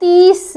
30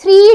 3